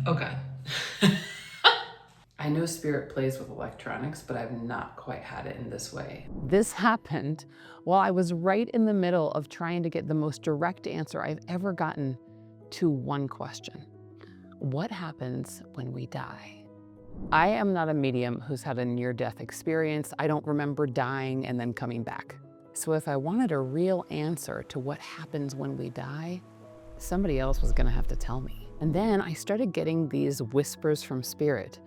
Okay. I know spirit plays with electronics, but I've not quite had it in this way. This happened while I was right in the middle of trying to get the most direct answer I've ever gotten to one question. What happens when we die? I am not a medium who's had a near-death experience. I don't remember dying and then coming back. So if I wanted a real answer to what happens when we die, somebody else was gonna have to tell me. And then I started getting these whispers from spirit.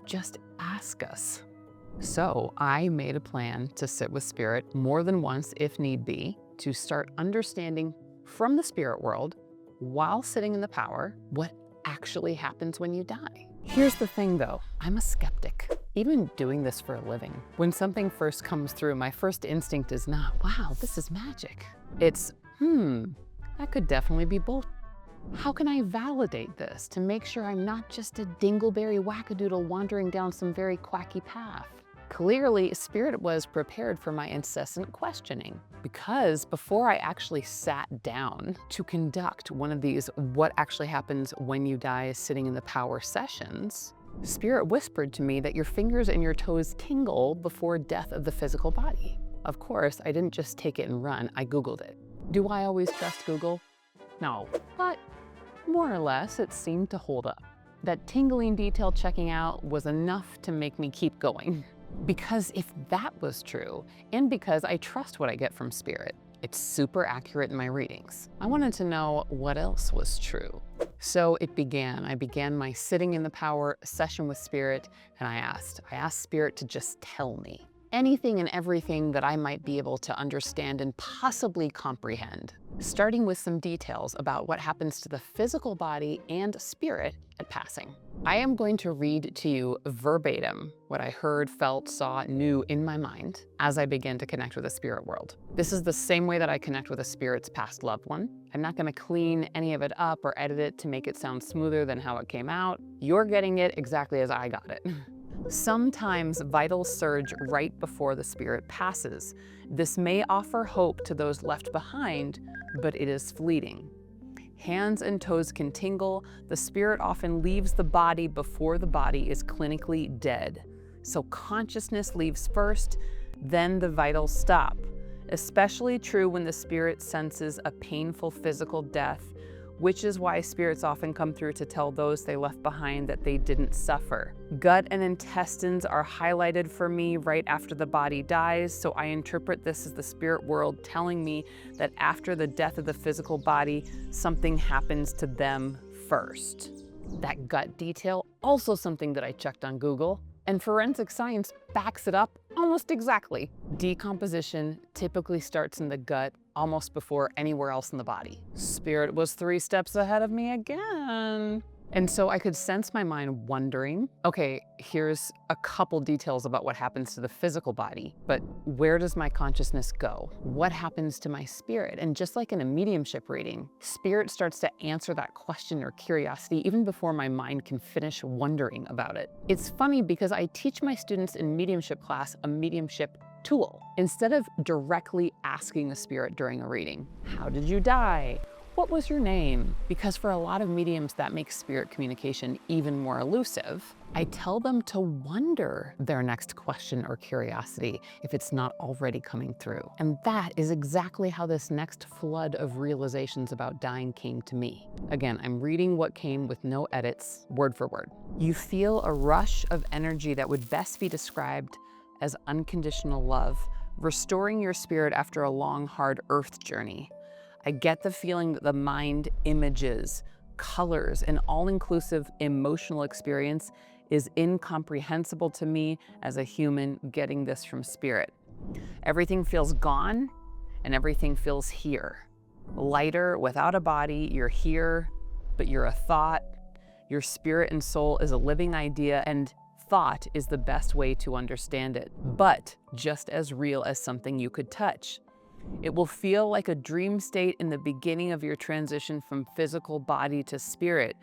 Just ask us. So I made a plan to sit with spirit more than once if need be, to start understanding from the spirit world, while sitting in the power, what actually happens when you die. Here's the thing though, I'm a skeptic. Even doing this for a living, when something first comes through, my first instinct is not, wow, this is magic. It's, that could definitely be bullshit. How can I validate this to make sure I'm not just a dingleberry wackadoodle wandering down some very quacky path? Clearly, spirit was prepared for my incessant questioning, because before I actually sat down to conduct one of these what actually happens when you die sitting in the power sessions, spirit whispered to me that your fingers and your toes tingle before death of the physical body. Of course, I didn't just take it and run, I Googled it. Do I always trust Google? No, but more or less it seemed to hold up. That tingling detail checking out was enough to make me keep going. Because if that was true, and because I trust what I get from spirit, it's super accurate in my readings, I wanted to know what else was true. So it began. I began my sitting in the power session with spirit, and I asked spirit to just tell me anything and everything that I might be able to understand and possibly comprehend, starting with some details about what happens to the physical body and spirit at passing. I am going to read to you verbatim what I heard, felt, saw, knew in my mind as I began to connect with the spirit world. This is the same way that I connect with a spirit's past loved one. I'm not going to clean any of it up or edit it to make it sound smoother than how it came out. You're getting it exactly as I got it. Sometimes vitals surge right before the spirit passes. This may offer hope to those left behind, but it is fleeting. Hands and toes can tingle. The spirit often leaves the body before the body is clinically dead. So consciousness leaves first, then the vitals stop. Especially true when the spirit senses a painful physical death, which is why spirits often come through to tell those they left behind that they didn't suffer. Gut and intestines are highlighted for me right after the body dies, so I interpret this as the spirit world telling me that after the death of the physical body, something happens to them first. That gut detail, also something that I checked on Google, and forensic science backs it up almost exactly. Decomposition typically starts in the gut almost before anywhere else in the body. Spirit was 3 steps ahead of me again. And so I could sense my mind wondering, okay, here's a couple details about what happens to the physical body, but where does my consciousness go? What happens to my spirit? And just like in a mediumship reading, spirit starts to answer that question or curiosity even before my mind can finish wondering about it. It's funny because I teach my students in mediumship class a mediumship tool. Instead of directly asking the spirit during a reading, how did you die? What was your name? Because for a lot of mediums that makes spirit communication even more elusive, I tell them to wonder their next question or curiosity if it's not already coming through. And that is exactly how this next flood of realizations about dying came to me. Again, I'm reading what came with no edits, word for word. You feel a rush of energy that would best be described as unconditional love, restoring your spirit after a long, hard earth journey. I get the feeling that the mind images, colors, an all-inclusive emotional experience is incomprehensible to me as a human getting this from spirit. Everything feels gone and everything feels here. Lighter, without a body, you're here, but you're a thought. Your spirit and soul is a living idea, and thought is the best way to understand it, but just as real as something you could touch. It will feel like a dream state in the beginning of your transition from physical body to spirit.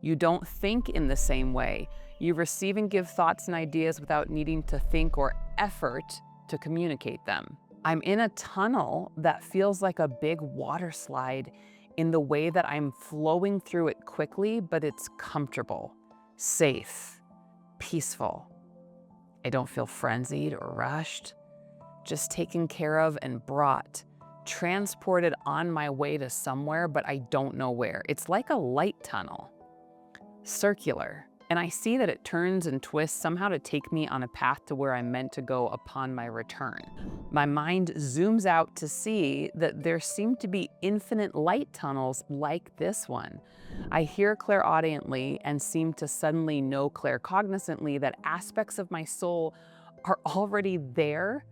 You don't think in the same way. You receive and give thoughts and ideas without needing to think or effort to communicate them. I'm in a tunnel that feels like a big water slide in the way that I'm flowing through it quickly, but it's comfortable. safe, peaceful. I don't feel frenzied or rushed, just taken care of and brought, transported on my way to somewhere, but I don't know where. It's like a light tunnel, circular. And I see that it turns and twists somehow to take me on a path to where I'm meant to go upon my return. My mind zooms out to see that there seem to be infinite light tunnels like this one. I hear clairaudiently and seem to suddenly know claircognizantly that aspects of my soul are already there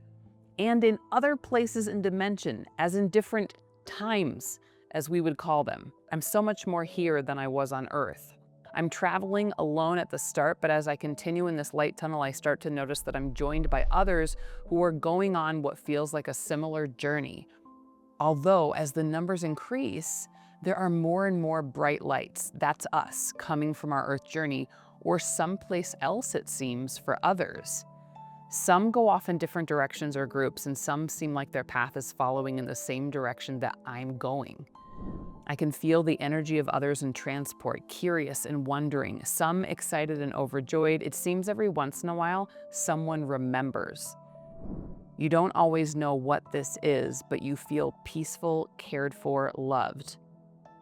and in other places in dimension, as in different times, as we would call them. I'm so much more here than I was on Earth. I'm traveling alone at the start, but as I continue in this light tunnel, I start to notice that I'm joined by others who are going on what feels like a similar journey. Although, as the numbers increase, there are more and more bright lights. That's us, coming from our Earth journey, or someplace else, it seems, for others. Some go off in different directions or groups, and some seem like their path is following in the same direction that I'm going. I can feel the energy of others in transport, curious and wondering, some excited and overjoyed. It seems every once in a while, someone remembers. You don't always know what this is, but you feel peaceful, cared for, loved.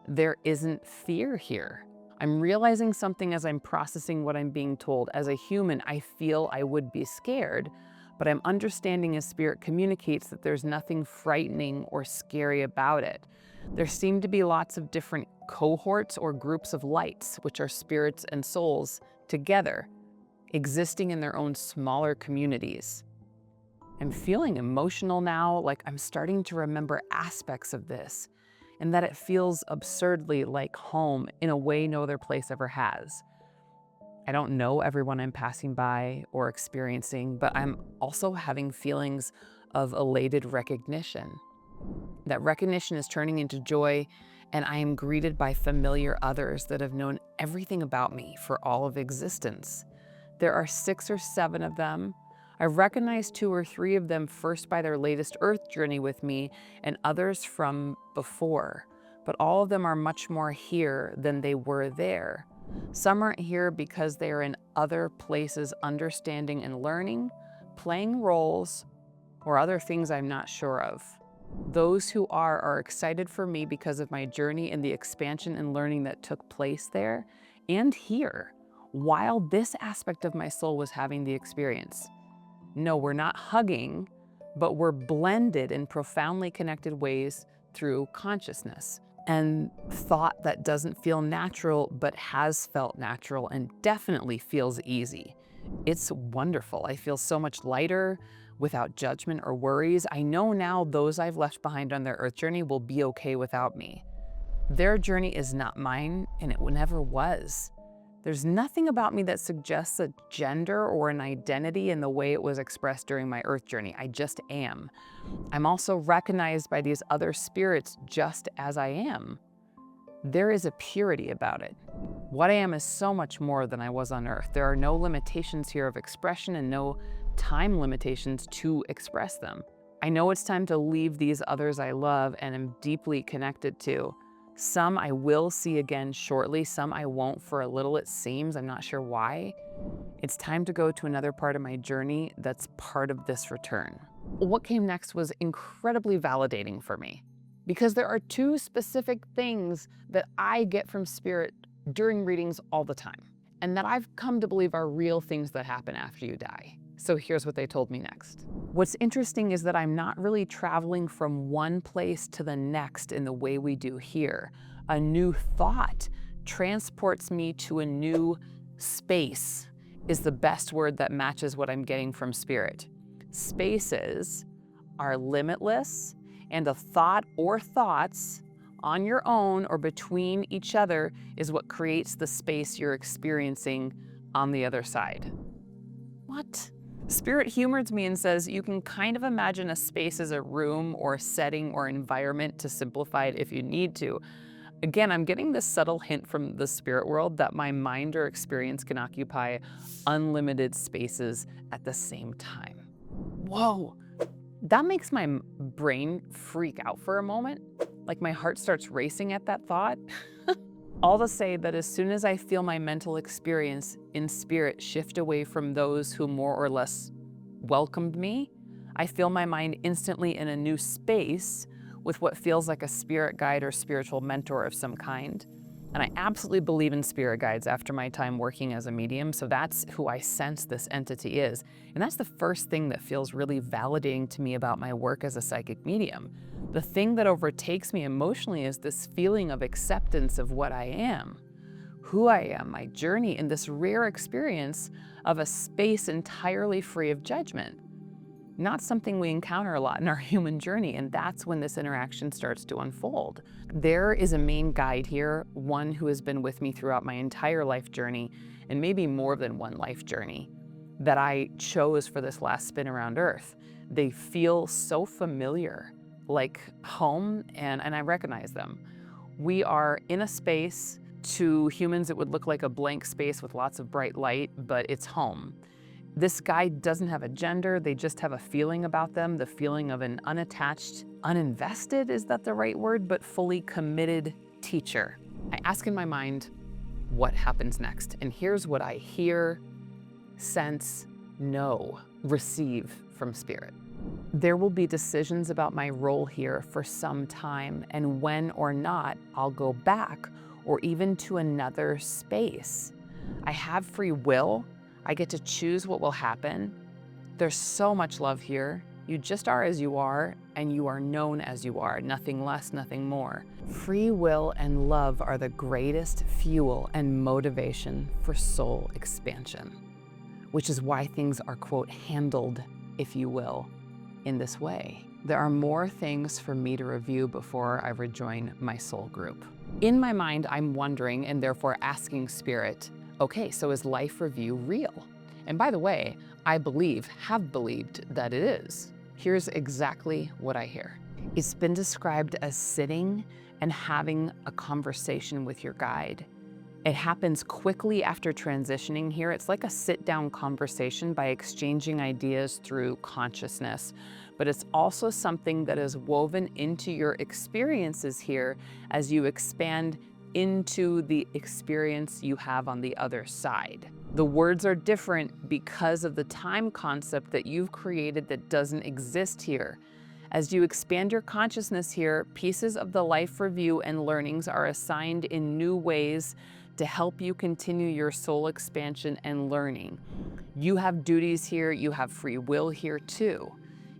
There isn't fear here. I'm realizing something as I'm processing what I'm being told. As a human, I feel I would be scared, but I'm understanding as spirit communicates that there's nothing frightening or scary about it. There seem to be lots of different cohorts or groups of lights, which are spirits and souls together, existing in their own smaller communities. I'm feeling emotional now, like I'm starting to remember aspects of this, and that it feels absurdly like home in a way no other place ever has. I don't know everyone I'm passing by or experiencing, but I'm also having feelings of elated recognition. That recognition is turning into joy, and I am greeted by familiar others that have known everything about me for all of existence. There are 6 or 7 of them. I recognize 2 or 3 of them first by their latest Earth journey with me, and others from before. But all of them are much more here than they were there. Some aren't here because they are in other places understanding and learning, playing roles, or other things I'm not sure of. Those who are excited for me because of my journey and the expansion and learning that took place there and here, while this aspect of my soul was having the experience. No, we're not hugging, but we're blended in profoundly connected ways through consciousness and thought that doesn't feel natural, but has felt natural and definitely feels easy. It's wonderful. I feel so much lighter, without judgment or worries. I know now those I've left behind on their Earth journey will be okay without me. Their journey is not mine, and it never was. There's nothing about me that suggests a gender or an identity in the way it was expressed during my Earth journey. I just am. I'm also recognized by these other spirits just as I am. There is a purity about it. What I am is so much more than I was on Earth. There are no limitations here of expression and no time limitations to express them. I know it's time to leave these others I love and am deeply connected to. Some I will see again shortly, some I won't for a little, it seems. I'm not sure why. It's time to go to another part of my journey that's part of this return. What came next was incredibly validating for me, because there are 2 specific things that I get from spirit during readings all the time, and that I've come to believe are real things that happen after you die. So here's what they told me next. What's interesting is that I'm not really traveling from one place to the next in the way we do here. A new thought transports me to a new space is the best word that matches what I'm getting from spirit. Spaces are limitless, and a thought or thoughts on your own or between each other is what creates the space you're experiencing on the other side. What? Spirit humors me and says you can kind of imagine a space as a room or setting or environment to simplify it if you need to. Again, I'm getting this subtle hint from the spirit world that my mind or experience can occupy unlimited spaces at the same time. Whoa, that makes my brain freak out for a moment. Like my heart starts racing at that thought. All to say that as soon as I feel my mental experience in spirit shift away from those who more or less welcomed me, I feel my mind instantly in a new space with what feels like a spirit guide or spiritual mentor of some kind. And I absolutely believe in spirit guides after my time working as a medium, so that's who I sense this entity is. And that's the first thing that feels really validating to me about my work as a psychic medium. The thing that overtakes me emotionally is this feeling of acceptance of what I am, who I am, my journey, in this rare experience of a space entirely free of judgment. Not something we encounter a lot in our human journey, and that's when this interaction starts to unfold. There is a main guide here, one who has been with me throughout my entire life journey, and maybe more than one life journey, that I chose for this last spin around Earth. They feel so familiar, like home, and I recognize them. We are in a space. To humans, it would look like a blank space with lots of bright light, but it's home. This guide doesn't have a gender, they just have a feeling about them, the feeling of an unattached, uninvested, is that the right word, but fully committed teacher. I ask in my mind, what happens next? And here's what I hear, sense, know, receive from spirit. There will be decisions about my role here for some time, and when or not I'll go back or even to another space. I have free will. I get to choose what will happen. There's so much love here. You just are as you are, and you are known as you are, nothing less, nothing more. Free will and love are the greatest fuel and motivation for soul expansion, which is why things are, quote, handled, if you will, in this way. There are more things for me to review before I rejoin my soul group. In my mind, I'm wondering, and therefore asking spirit, okay, so is life review real? And by the way, I have believed that it is. Here's exactly what I hear. It's been described as sitting and having a conversation with your guide. It happens quickly after transitioning here. It's like a sit-down conversation by exchanging ideas through consciousness, but it's also something that is woven into your experiences here as you expand into the experience you have on the other side. The words are different because of the time concept that you've created that doesn't exist here. As you expand your consciousness here, pieces of the life review and learnings are assigned in new ways to help you continue your soul expansion and learning. You have duties here, you have free will here too.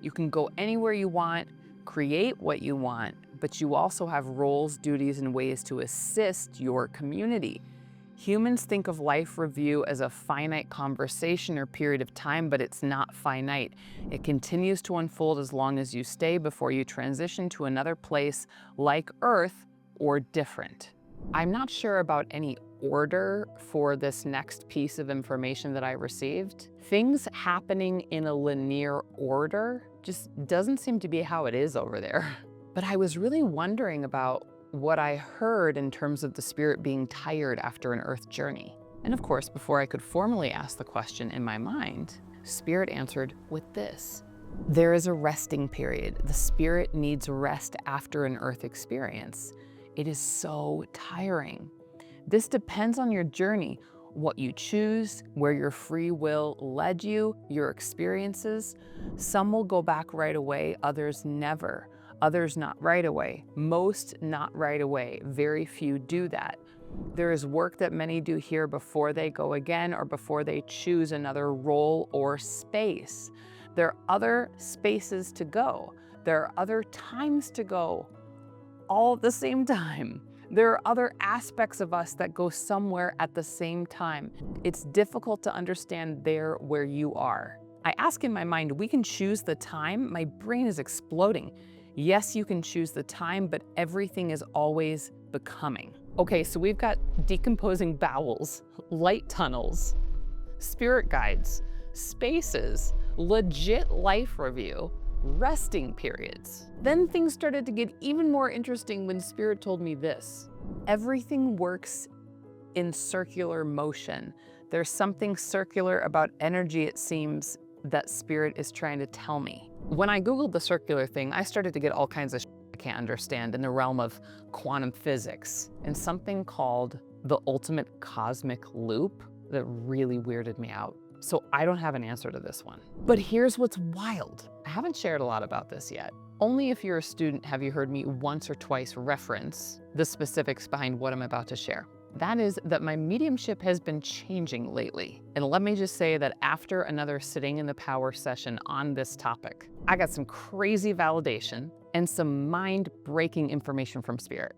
You can go anywhere you want, create what you want, but you also have roles, duties, and ways to assist your community. Humans think of life review as a finite conversation or period of time, but it's not finite. It continues to unfold as long as you stay before you transition to another place like Earth or different. I'm not sure about any order for this next piece of information that I received. Things happening in a linear order just doesn't seem to be how it is over there. But I was really wondering about what I heard in terms of the spirit being tired after an Earth journey. And of course, before I could formally ask the question in my mind, spirit answered with this. There is a resting period. The spirit needs rest after an Earth experience. It is so tiring. This depends on your journey, what you choose, where your free will led you, your experiences. Some will go back right away, others never. Others not right away, most not right away. Very few do that. There is work that many do here before they go again or before they choose another role or space. There are other spaces to go. There are other times to go, all at the same time. There are other aspects of us that go somewhere at the same time. It's difficult to understand there where you are. I ask in my mind, we can choose the time. My brain is exploding. Yes, you can choose the time, but everything is always becoming. Okay, so we've got decomposing bowels, light tunnels, spirit guides, spaces, legit life review, resting periods. Then things started to get even more interesting when spirit told me this. Everything works in circular motion. There's something circular about energy, it seems, that spirit is trying to tell me. When I Googled the circular thing, I started to get all kinds of can't understand in the realm of quantum physics, and something called the ultimate cosmic loop that really weirded me out. So I don't have an answer to this one. But here's what's wild. I haven't shared a lot about this yet. Only if you're a student have you heard me once or twice reference the specifics behind what I'm about to share. That is that my mediumship has been changing lately. And let me just say that after another sitting in the power session on this topic, I got some crazy validation and some mind-breaking information from spirit.